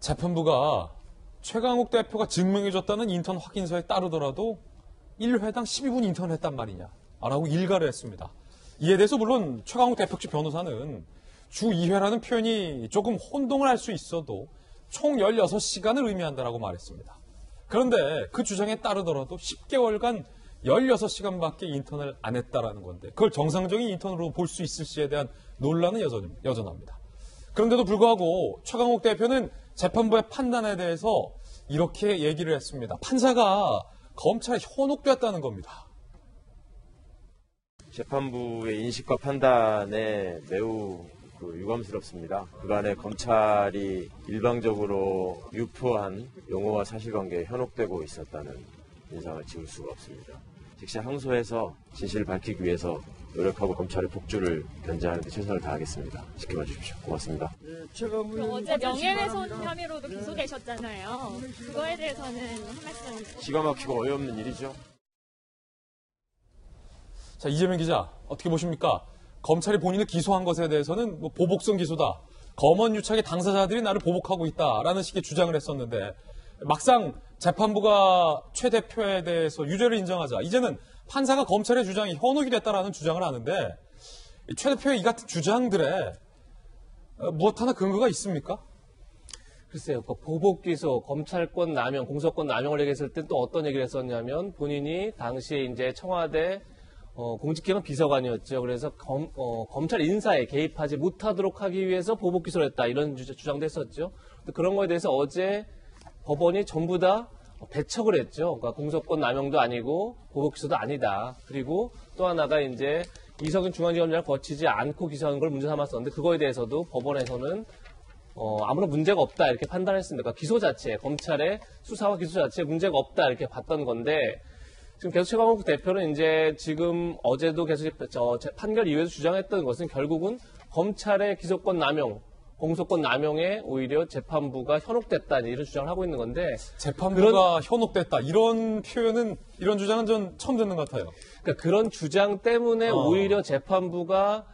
재판부가 최강욱 대표가 증명해줬다는 인턴 확인서에 따르더라도 1회당 12분 인턴을 했단 말이냐 라고 일가를 했습니다. 이에 대해서 물론 최강욱 대표 측 변호사는 주 2회라는 표현이 조금 혼동을 할 수 있어도 총 16시간을 의미한다라고 말했습니다. 그런데 그 주장에 따르더라도 10개월간 16시간밖에 인턴을 안 했다라는 건데 그걸 정상적인 인턴으로 볼 수 있을지에 대한 논란은 여전합니다. 그런데도 불구하고 최강욱 대표는 재판부의 판단에 대해서 이렇게 얘기를 했습니다. 판사가 검찰에 현혹됐다는 겁니다. 재판부의 인식과 판단에 매우 유감스럽습니다. 그간에 검찰이 일방적으로 유포한 용어와 사실관계에 현혹되고 있었다는 인상을 지울 수가 없습니다. 즉시 항소해서 진실을 밝히기 위해서 노력하고 검찰의 복주를 견제하는 데 최선을 다하겠습니다. 지켜봐 주십시오. 고맙습니다. 어제 명예훼손 혐의로도 기소되셨잖아요. 그거에 대해서는 한 말씀. 기가 막히고 어이없는 일이죠. 자, 이재명 기자 어떻게 보십니까? 검찰이 본인을 기소한 것에 대해서는 보복성 기소다. 검언 유착의 당사자들이 나를 보복하고 있다라는 식의 주장을 했었는데 막상 재판부가 최 대표에 대해서 유죄를 인정하자 이제는 판사가 검찰의 주장이 현혹이 됐다라는 주장을 하는데 최 대표의 이 같은 주장들에 무엇 하나 근거가 있습니까? 글쎄요, 보복 기소, 검찰권 남용, 공소권 남용을 얘기했을 때 또 어떤 얘기를 했었냐면 본인이 당시에 이제 청와대 공직기관 비서관이었죠. 그래서 검찰 인사에 개입하지 못하도록 하기 위해서 보복 기소를 했다 이런 주장도 했었죠. 그런 거에 대해서 어제 법원이 전부 다 배척을 했죠. 그러니까 공소권 남용도 아니고 보복 기소도 아니다. 그리고 또 하나가 이제 이석윤 중앙지검장을 거치지 않고 기소한 걸 문제 삼았었는데 그거에 대해서도 법원에서는 아무런 문제가 없다 이렇게 판단했습니다. 그러니까 기소 자체, 검찰의 수사와 기소 자체에 문제가 없다 이렇게 봤던 건데 지금 계속 최강욱 대표는 이제 지금 어제도 계속 판결 이후에도 주장했던 것은 결국은 검찰의 기소권 남용, 공소권 남용에 오히려 재판부가 현혹됐다 이런 주장을 하고 있는 건데 재판부가 현혹됐다 이런 표현은 이런 주장은 전 처음 듣는 것 같아요. 그러니까 그런 주장 때문에 오히려 재판부가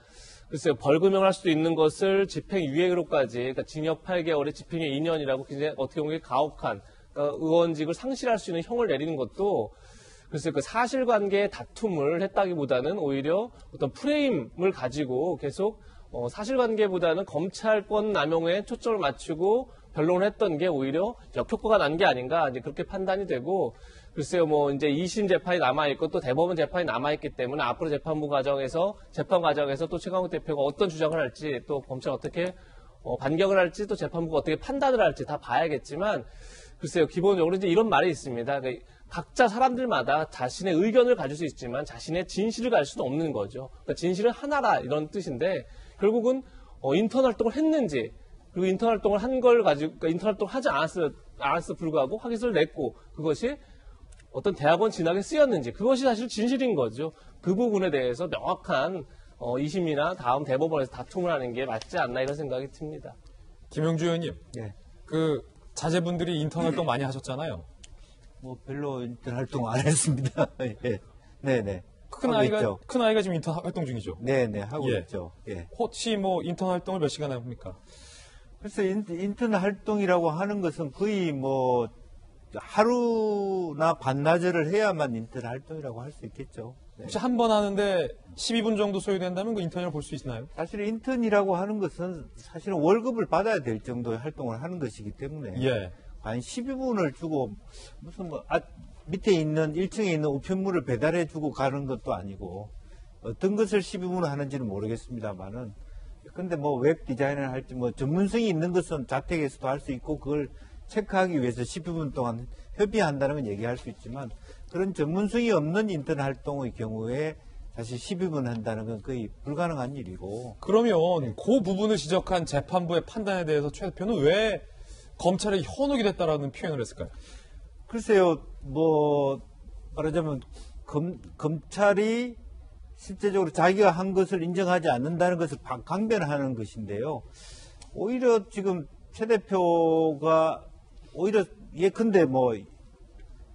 글쎄요 벌금형을 할 수도 있는 것을 집행유예로까지 그러니까 징역 8개월에 집행유예 2년이라고 굉장히 어떻게 보면 가혹한 그러니까 의원직을 상실할 수 있는 형을 내리는 것도 글쎄요 그 사실관계의 다툼을 했다기보다는 오히려 어떤 프레임을 가지고 계속 사실관계보다는 검찰권 남용에 초점을 맞추고 변론을 했던 게 오히려 역효과가 난 게 아닌가 이제 그렇게 판단이 되고 글쎄요 이제 2심 재판이 남아있고 또 대법원 재판이 남아있기 때문에 앞으로 재판 과정에서 또 최강욱 대표가 어떤 주장을 할지 또 검찰 어떻게 반격을 할지 또 재판부가 어떻게 판단을 할지 다 봐야겠지만 글쎄요 기본적으로 이제 이런 말이 있습니다. 그러니까 각자 사람들마다 자신의 의견을 가질 수 있지만 자신의 진실을 가질 수는 없는 거죠. 그러니까 진실은 하나라 이런 뜻인데 결국은 인턴 활동을 했는지 그리고 인턴 활동을 한 걸 가지고 그러니까 인턴 활동을 하지 않았어 불구하고 확인서를 냈고 그것이 어떤 대학원 진학에 쓰였는지 그것이 사실 진실인 거죠. 그 부분에 대해서 명확한 2심이나 다음 대법원에서 다툼을 하는 게 맞지 않나 이런 생각이 듭니다. 김영주 의원님, 네. 그 자제분들이 인턴 활동 많이 하셨잖아요. 별로 인턴 활동 안 했습니다. 예. 네네. 큰 아이가 지금 인턴 활동 중이죠. 네네 하고 있죠. 예. 혹시 인턴 활동을 몇 시간 합니까? 그래서 인턴 활동이라고 하는 것은 거의 하루나 반나절을 해야만 인턴 활동이라고 할 수 있겠죠. 네. 혹시 한 번 하는데 12분 정도 소요된다면 그 인턴을 볼 수 있나요? 사실 인턴이라고 하는 것은 사실은 월급을 받아야 될 정도의 활동을 하는 것이기 때문에 한 12분을 주고 무슨 밑에 있는 1층에 있는 우편물을 배달해 주고 가는 것도 아니고 어떤 것을 12분 하는지는 모르겠습니다만은 근데 웹 디자인을 할지 전문성이 있는 것은 자택에서도 할 수 있고 그걸 체크하기 위해서 12분 동안 협의한다는 건 얘기할 수 있지만 그런 전문성이 없는 인턴 활동의 경우에 사실 12분 한다는 건 거의 불가능한 일이고 그러면 그 부분을 지적한 재판부의 판단에 대해서 최 대표는 왜 검찰에 현혹이 됐다라는 표현을 했을까요? 글쎄요, 말하자면 검찰이 실제적으로 자기가 한 것을 인정하지 않는다는 것을 강변하는 것인데요. 오히려 지금 최 대표가 오히려 예컨대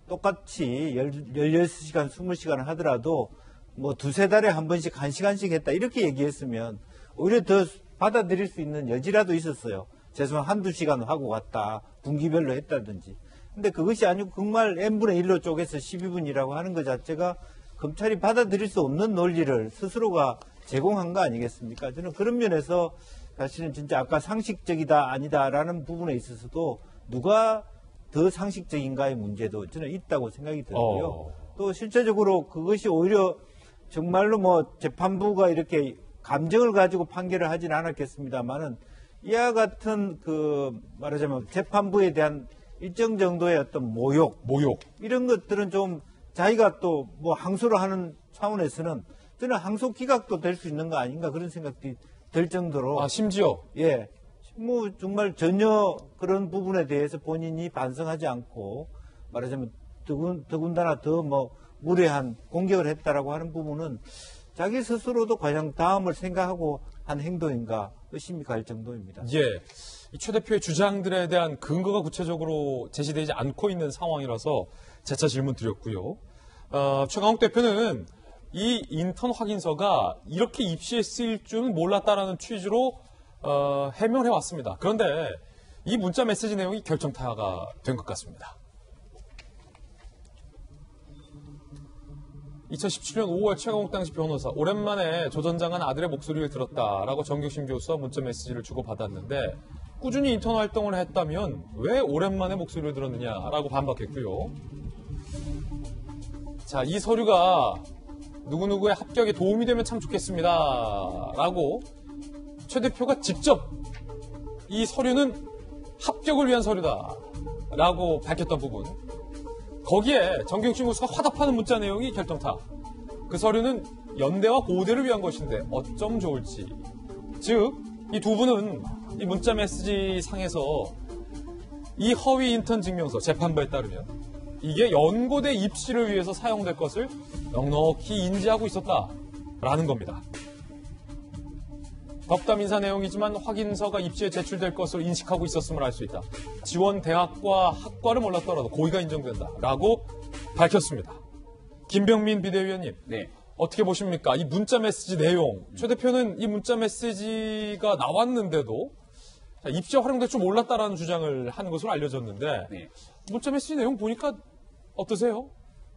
똑같이 16시간, 20시간을 하더라도 두세 달에 한 번씩 1시간씩 했다 이렇게 얘기했으면 오히려 더 받아들일 수 있는 여지라도 있었어요. 최소한 한두 시간 하고 갔다. 분기별로 했다든지. 근데 그것이 아니고 정말 n분의 1로 쪼개서 12분이라고 하는 것 자체가 검찰이 받아들일 수 없는 논리를 스스로가 제공한 거 아니겠습니까? 저는 그런 면에서 사실은 진짜 아까 상식적이다 아니다라는 부분에 있어서도 누가 더 상식적인가의 문제도 저는 있다고 생각이 들고요. 또 실제적으로 그것이 오히려 정말로 뭐 재판부가 이렇게 감정을 가지고 판결을 하진 않았겠습니다만은 이와 같은 그 말하자면 재판부에 대한 일정 정도의 어떤 모욕 이런 것들은 좀 자기가 또 뭐 항소를 하는 차원에서는 저는 항소 기각도 될 수 있는 거 아닌가 그런 생각이 들 정도로 심지어 예. 뭐 정말 전혀 그런 부분에 대해서 본인이 반성하지 않고 말하자면 더군다나 더 뭐 무례한 공격을 했다라고 하는 부분은 자기 스스로도 과연 다음을 생각하고 한 행동인가 의심이 갈 정도입니다. 예. 이 최 대표의 주장들에 대한 근거가 구체적으로 제시되지 않고 있는 상황이라서 재차 질문 드렸고요. 최강욱 대표는 이 인턴 확인서가 이렇게 입시에 쓰일 줄은 몰랐다라는 취지로 해명해 왔습니다. 그런데 이 문자 메시지 내용이 결정타가 된 것 같습니다. 2017년 5월 최강욱 당시 변호사, 오랜만에 조 전 장관 아들의 목소리를 들었다라고 정경심 교수와 문자 메시지를 주고받았는데 꾸준히 인턴 활동을 했다면 왜 오랜만에 목소리를 들었느냐라고 반박했고요. 자, 이 서류가 누구누구의 합격에 도움이 되면 참 좋겠습니다 라고 최 대표가 직접 이 서류는 합격을 위한 서류다 라고 밝혔던 부분, 거기에 정경심 교수가 화답하는 문자 내용이 결정타. 그 서류는 연대와 고대를 위한 것인데 어쩜 좋을지. 즉, 이 두 분은 이 문자 메시지 상에서 이 허위 인턴 증명서 재판부에 따르면 이게 연고대 입시를 위해서 사용될 것을 넉넉히 인지하고 있었다라는 겁니다. 덕담 인사 내용이지만 확인서가 입시에 제출될 것으로 인식하고 있었음을 알 수 있다. 지원 대학과 학과를 몰랐더라도 고의가 인정된다라고 밝혔습니다. 김병민 비대위원님, 네. 어떻게 보십니까? 이 문자 메시지 내용, 최 대표는 이 문자 메시지가 나왔는데도 입시에 활용될 줄 몰랐다라는 주장을 하는 것으로 알려졌는데 네. 문자 메시지 내용 보니까 어떠세요?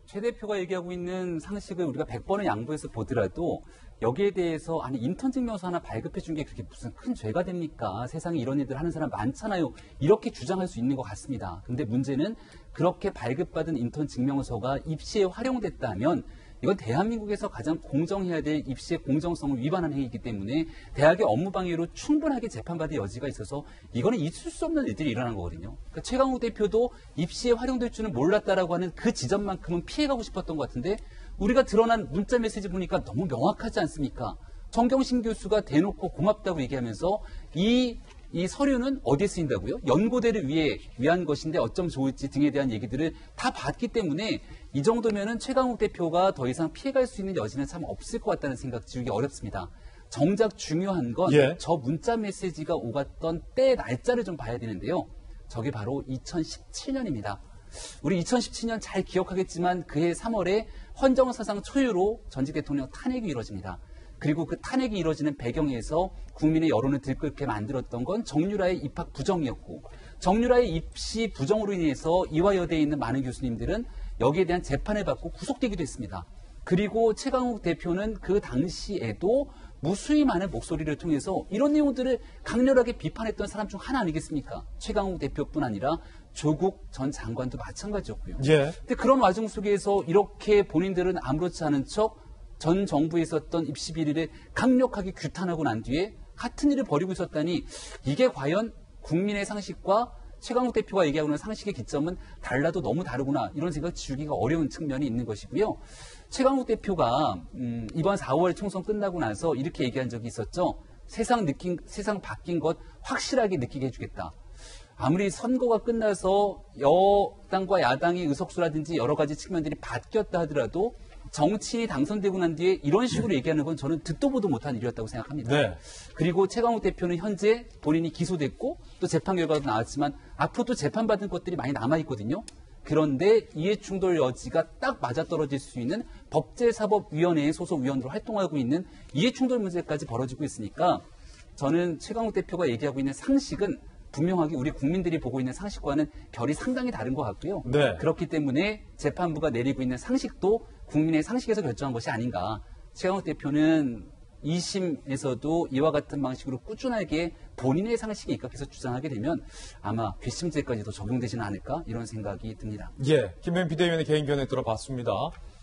최 대표가 얘기하고 있는 상식을 우리가 100번을 양보해서 보더라도 여기에 대해서 아니 인턴 증명서 하나 발급해 준 게 그렇게 무슨 큰 죄가 됩니까? 세상에 이런 일들 하는 사람 많잖아요. 이렇게 주장할 수 있는 것 같습니다. 근데 문제는 그렇게 발급받은 인턴 증명서가 입시에 활용됐다면 이건 대한민국에서 가장 공정해야 될 입시의 공정성을 위반한 행위이기 때문에 대학의 업무방해로 충분하게 재판받을 여지가 있어서 이거는 있을 수 없는 일들이 일어난 거거든요. 그러니까 최강욱 대표도 입시에 활용될 줄은 몰랐다라고 하는 그 지점만큼은 피해가고 싶었던 것 같은데 우리가 드러난 문자 메시지 보니까 너무 명확하지 않습니까? 정경심 교수가 대놓고 고맙다고 얘기하면서 이 서류는 어디에 쓰인다고요? 연고대를 위한 것인데 어쩜 좋을지 등에 대한 얘기들을 다 봤기 때문에 이 정도면은 최강욱 대표가 더 이상 피해갈 수 있는 여지는 참 없을 것 같다는 생각 지우기 어렵습니다. 정작 중요한 건 저 문자 메시지가 오갔던 때 날짜를 좀 봐야 되는데요. 저게 바로 2017년입니다. 우리 2017년 잘 기억하겠지만 그해 3월에 헌정사상 초유로 전직 대통령 탄핵이 이루어집니다. 그리고 그 탄핵이 이루어지는 배경에서 국민의 여론을 들끓게 만들었던 건 정유라의 입학 부정이었고 정유라의 입시 부정으로 인해서 이화여대에 있는 많은 교수님들은 여기에 대한 재판을 받고 구속되기도 했습니다. 그리고 최강욱 대표는 그 당시에도 무수히 많은 목소리를 통해서 이런 내용들을 강렬하게 비판했던 사람 중 하나 아니겠습니까? 최강욱 대표뿐 아니라 조국 전 장관도 마찬가지였고요. 근데 그런 와중 속에서 이렇게 본인들은 아무렇지 않은 척 전 정부에 있었던 입시 비리를 강력하게 규탄하고 난 뒤에 같은 일을 벌이고 있었다니 이게 과연 국민의 상식과 최강욱 대표가 얘기하고 있는 상식의 기점은 달라도 너무 다르구나 이런 생각 지우기가 어려운 측면이 있는 것이고요. 최강욱 대표가 이번 4월 총선 끝나고 나서 이렇게 얘기한 적이 있었죠. 세상 바뀐 것 확실하게 느끼게 해주겠다. 아무리 선거가 끝나서 여당과 야당의 의석수라든지 여러 가지 측면들이 바뀌었다 하더라도 정치인이 당선되고 난 뒤에 이런 식으로 얘기하는 건 저는 듣도 보도 못한 일이었다고 생각합니다. 그리고 최강욱 대표는 현재 본인이 기소됐고 또 재판 결과도 나왔지만 앞으로 또 재판받은 것들이 많이 남아있거든요. 그런데 이해충돌 여지가 딱 맞아떨어질 수 있는 법제사법위원회의 소속위원으로 활동하고 있는 이해충돌 문제까지 벌어지고 있으니까 저는 최강욱 대표가 얘기하고 있는 상식은 분명하게 우리 국민들이 보고 있는 상식과는 결이 상당히 다른 것 같고요. 네. 그렇기 때문에 재판부가 내리고 있는 상식도 국민의 상식에서 결정한 것이 아닌가. 최강욱 대표는 2심에서도 이와 같은 방식으로 꾸준하게 본인의 상식에 입각해서 주장하게 되면 아마 괘씸죄까지도 적용되지는 않을까 이런 생각이 듭니다. 예, 김현 비대위원의 개인 견해 들어봤습니다.